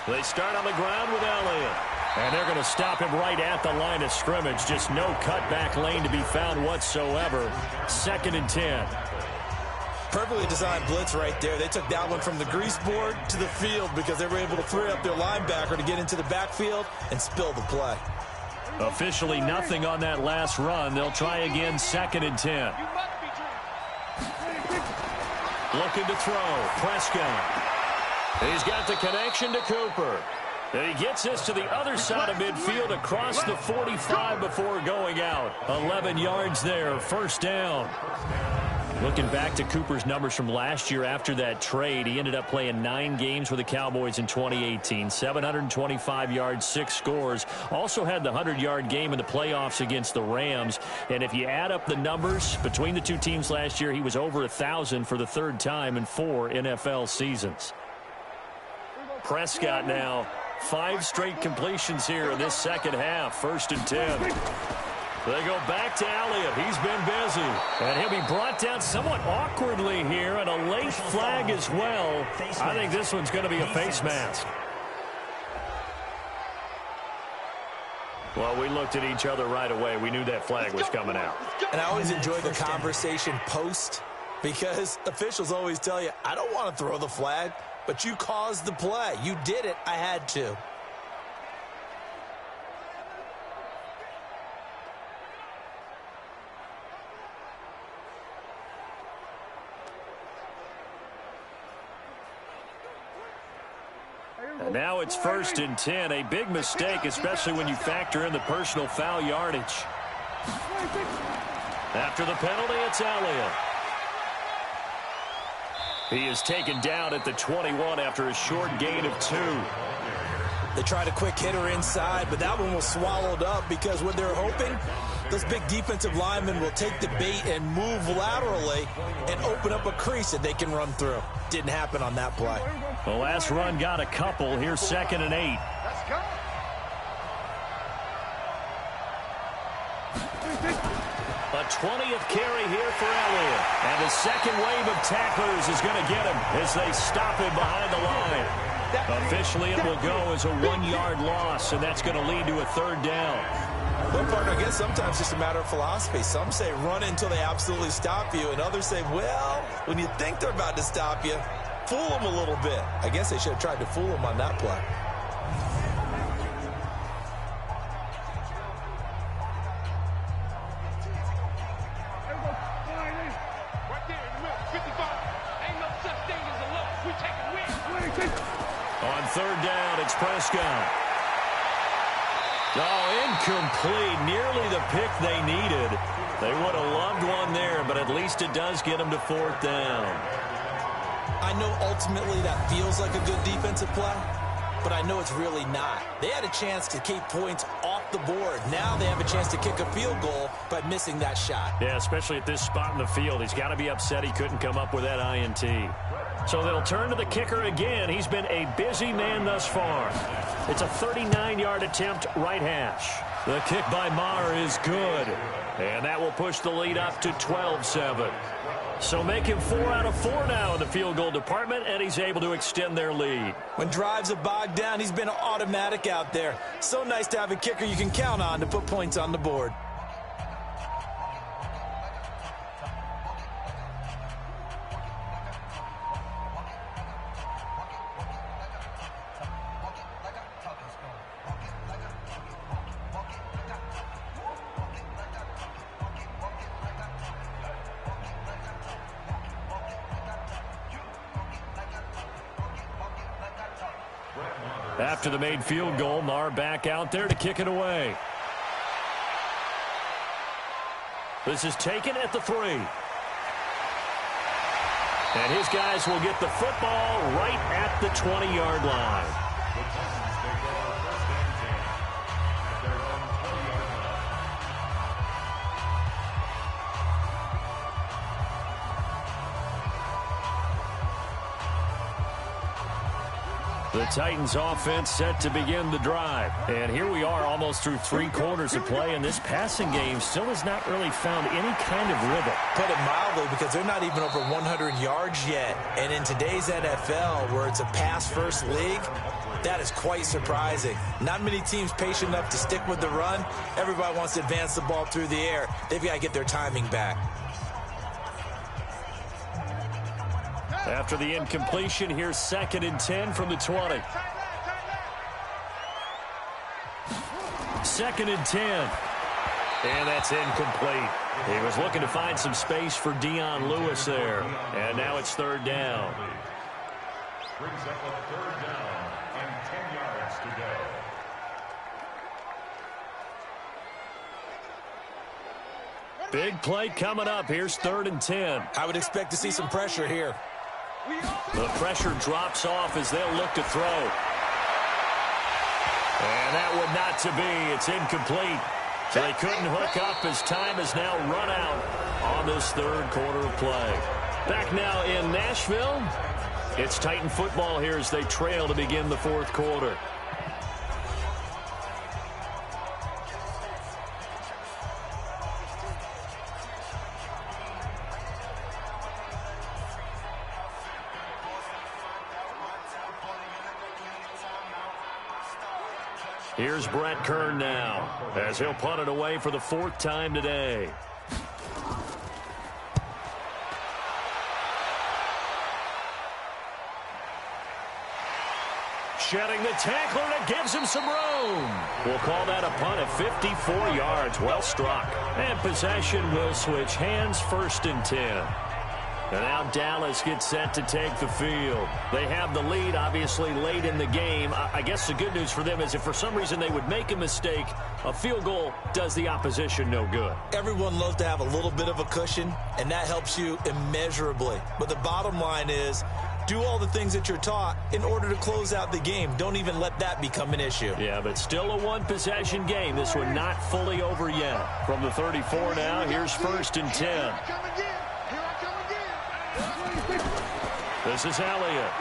They start on the ground with Elliott. And they're going to stop him right at the line of scrimmage. Just no cutback lane to be found whatsoever. 2nd and 10. Perfectly designed blitz right there. They took that one from the grease board to the field because they were able to free up their linebacker to get into the backfield and spill the play. Officially nothing on that last run. They'll try again 2nd and 10. Looking to throw. Prescott. He's got the connection to Cooper. And he gets this to the other side of midfield across the 45 before going out. 11 yards there. 1st down. Looking back to Cooper's numbers from last year after that trade, he ended up playing 9 games with the Cowboys in 2018. 725 yards, 6 scores. Also had the 100-yard game in the playoffs against the Rams. And if you add up the numbers between the two teams last year, he was over 1,000 for the 3rd time in 4 NFL seasons. Prescott now, 5 straight completions here in this 2nd half. 1st and 10. They go back to Elliott. He's been busy. And he'll be brought down somewhat awkwardly here, and a late flag as well. I think this one's going to be a face mask. Well, we looked at each other right away. We knew that flag was coming out. And I always enjoy the conversation post because officials always tell you, I don't want to throw the flag, but you caused the play. You did it. I had to. And now it's 1st and 10. A big mistake, especially when you factor in the personal foul yardage. After the penalty, it's Elliott. He is taken down at the 21 after a short gain of 2. They tried a quick hitter inside, but that one was swallowed up because what they're hoping, those big defensive linemen will take the bait and move laterally and open up a crease that they can run through. Didn't happen on that play. The last run got a couple. Here's 2nd and 8. Let's go. A 20th carry here for Elliott. And the second wave of tacklers is going to get him as they stop him behind the line. Officially, it will go as a 1-yard loss, and that's going to lead to a 3rd down. Well, partner, I guess sometimes it's just a matter of philosophy. Some say run until they absolutely stop you, and others say, well, when you think they're about to stop you, fool them a little bit. I guess they should have tried to fool them on that play. Right there in the middle, 55. Ain't no such thing On third down, it's Prescott. Oh, incomplete. Nearly the pick they needed. They would have loved one there, but at least it does get them to fourth down. I know ultimately that feels like a good defensive play, but I know it's really not. They had a chance to keep points off the board. Now they have a chance to kick a field goal by missing that shot. Yeah, especially at this spot in the field. He's got to be upset he couldn't come up with that INT. So they'll turn to the kicker again. He's been a busy man thus far. It's a 39-yard attempt, right hash. The kick by Maher is good. And that will push the lead up to 12-7. So make him 4 out of 4 now in the field goal department, and he's able to extend their lead. When drives are bogged down, he's been automatic out there. So nice to have a kicker you can count on to put points on the board. After the made field goal, Maher back out there to kick it away. This is taken at the 3. And his guys will get the football right at the 20-yard line. The Titans offense set to begin the drive. And here we are almost through 3 quarters of play, and this passing game still has not really found any kind of rhythm. Put it mildly, because they're not even over 100 yards yet. And in today's NFL, where it's a pass-first league, that is quite surprising. Not many teams patient enough to stick with the run. Everybody wants to advance the ball through the air. They've got to get their timing back. After the incompletion, here's 2nd and 10 from the 20. 2nd and 10. And that's incomplete. He was looking to find some space for Dion Lewis there. And now it's 3rd down. Brings up a 3rd down and 10 yards to go. Big play coming up. Here's 3rd and 10. I would expect to see some pressure here. The pressure drops off as they'll look to throw. And that would not to be. It's incomplete. So they couldn't hook up as time has now run out on this 3rd quarter of play. Back now in Nashville. It's Titan football here as they trail to begin the 4th quarter. Here's Brett Kern now as he'll punt it away for the 4th time today. Shedding the tackler, and it gives him some room. We'll call that a punt of 54 yards. Well struck. And possession will switch hands, 1st and 10. And now Dallas gets set to take the field. They have the lead, obviously, late in the game. I guess the good news for them is if for some reason they would make a mistake, a field goal does the opposition no good. Everyone loves to have a little bit of a cushion, and that helps you immeasurably. But the bottom line is, do all the things that you're taught in order to close out the game. Don't even let that become an issue. Yeah, but still a one-possession game. This one not fully over yet. From the 34 now, here's 1st and 10. This is Elliott.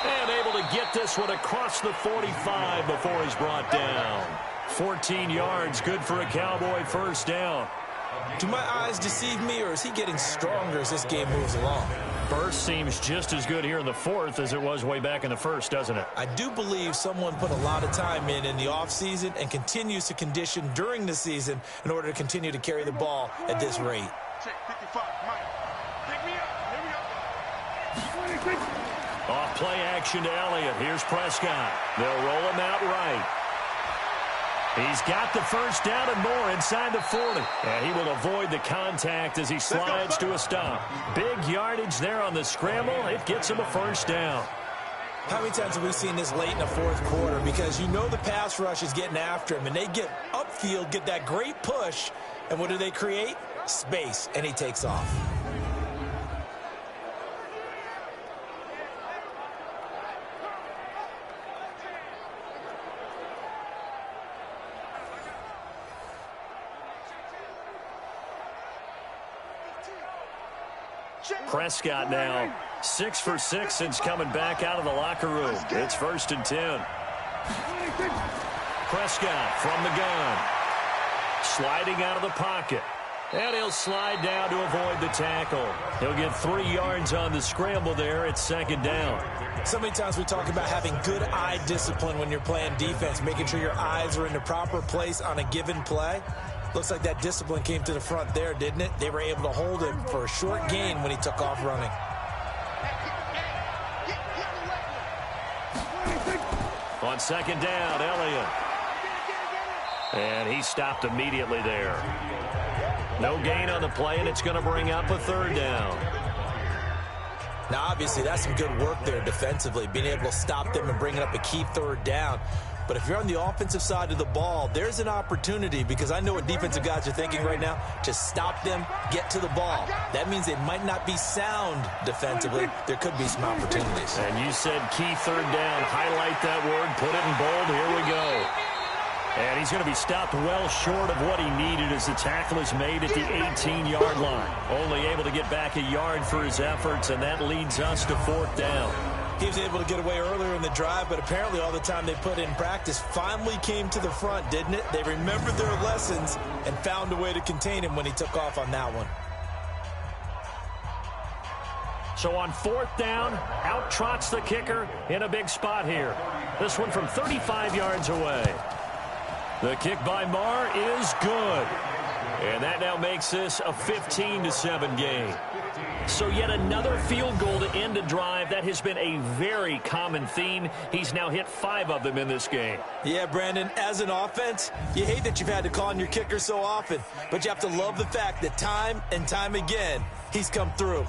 And able to get this one across the 45 before he's brought down. 14 yards, good for a Cowboy 1st down. Do my eyes deceive me, or is he getting stronger as this game moves along? Burst seems just as good here in the 4th as it was way back in the 1st, doesn't it? I do believe someone put a lot of time in the offseason and continues to condition during the season in order to continue to carry the ball at this rate. Check 55, Mike. Pick me up. Here we go. Off play action to Elliott. Here's Prescott. They'll roll him out right. He's got the 1st down and more inside the 40. And he will avoid the contact as he slides to a stop. Big yardage there on the scramble. It gets him a 1st down. How many times have we seen this late in the fourth quarter? Because you know the pass rush is getting after him, and they get upfield, get that great push, and what do they create? Space, and he takes off. Prescott now 6 for 6 since coming back out of the locker room. It's 1st and 10. Prescott from the gun. Sliding out of the pocket. And he'll slide down to avoid the tackle. He'll get 3 yards on the scramble there. It's 2nd down. So many times we talk about having good eye discipline when you're playing defense, making sure your eyes are in the proper place on a given play. Looks like that discipline came to the front there, didn't it? They were able to hold him for a short gain when he took off running. On 2nd down, Elliott. And he stopped immediately there. No gain on the play, and it's going to bring up a 3rd down. Now, obviously, that's some good work there defensively, being able to stop them and bringing up a key 3rd down. But if you're on the offensive side of the ball, there's an opportunity, because I know what defensive guys are thinking right now. Just stop them, get to the ball. That means they might not be sound defensively. There could be some opportunities. And you said key 3rd down. Highlight that word. Put it in bold. Here we go. And he's going to be stopped well short of what he needed as the tackle is made at the 18-yard line. Only able to get back a yard for his efforts, and that leads us to 4th down. He was able to get away earlier in the drive, but apparently all the time they put in practice finally came to the front, didn't it? They remembered their lessons and found a way to contain him when he took off on that one. So on 4th down, out trots the kicker in a big spot here. This one from 35 yards away. The kick by Marr is good. And that now makes this a 15-7 game. So yet another field goal to end a drive. That has been a very common theme. He's now hit 5 of them in this game. Yeah, Brandon, as an offense, you hate that you've had to call on your kicker so often, but you have to love the fact that time and time again, he's come through.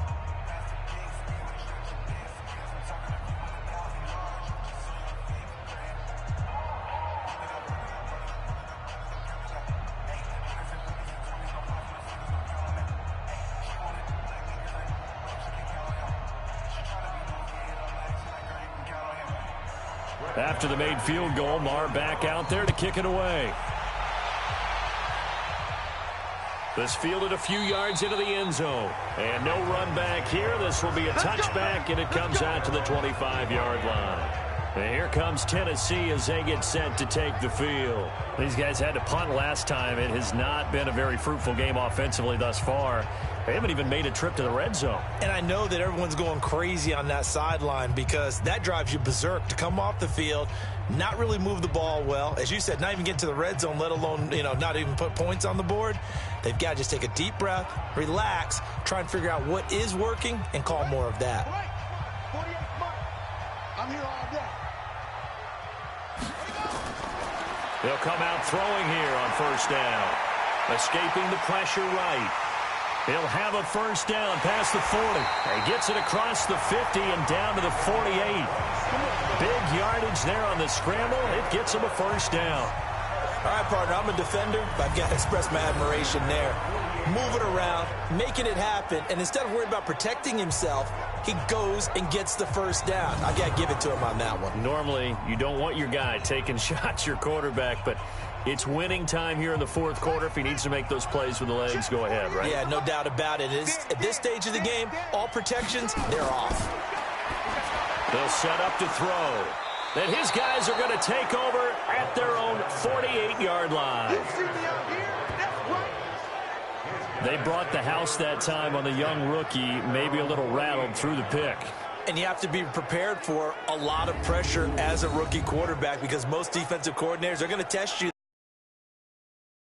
After the made field goal, Marr back out there to kick it away. This fielded a few yards into the end zone. And no run back here. This will be a touchback, and it comes out to the 25-yard line. And here comes Tennessee as they get set to take the field. These guys had to punt last time. It has not been a very fruitful game offensively thus far. They haven't even made a trip to the red zone. And I know that everyone's going crazy on that sideline because that drives you berserk to come off the field, not really move the ball well. As you said, not even get to the red zone, let alone, not even put points on the board. They've got to just take a deep breath, relax, try and figure out what is working, and call more of that. I'm here all day. They'll come out throwing here on 1st down. Escaping the pressure right. He'll have a 1st down past the 40. He gets it across the 50 and down to the 48. Big yardage there on the scramble. It gets him a 1st down. All right, partner, I'm a defender, but I've got to express my admiration there. Moving around, making it happen, and instead of worrying about protecting himself, he goes and gets the 1st down. I got to give it to him on that one. Normally, you don't want your guy taking shots, your quarterback, but it's winning time here in the 4th quarter. If he needs to make those plays with the legs, go ahead, right? Yeah, no doubt about it. At this stage of the game, all protections, they're off. They'll set up to throw. Then his guys are going to take over at their own 48-yard line. They brought the house that time on the young rookie, maybe a little rattled through the pick. And you have to be prepared for a lot of pressure as a rookie quarterback because most defensive coordinators are going to test you.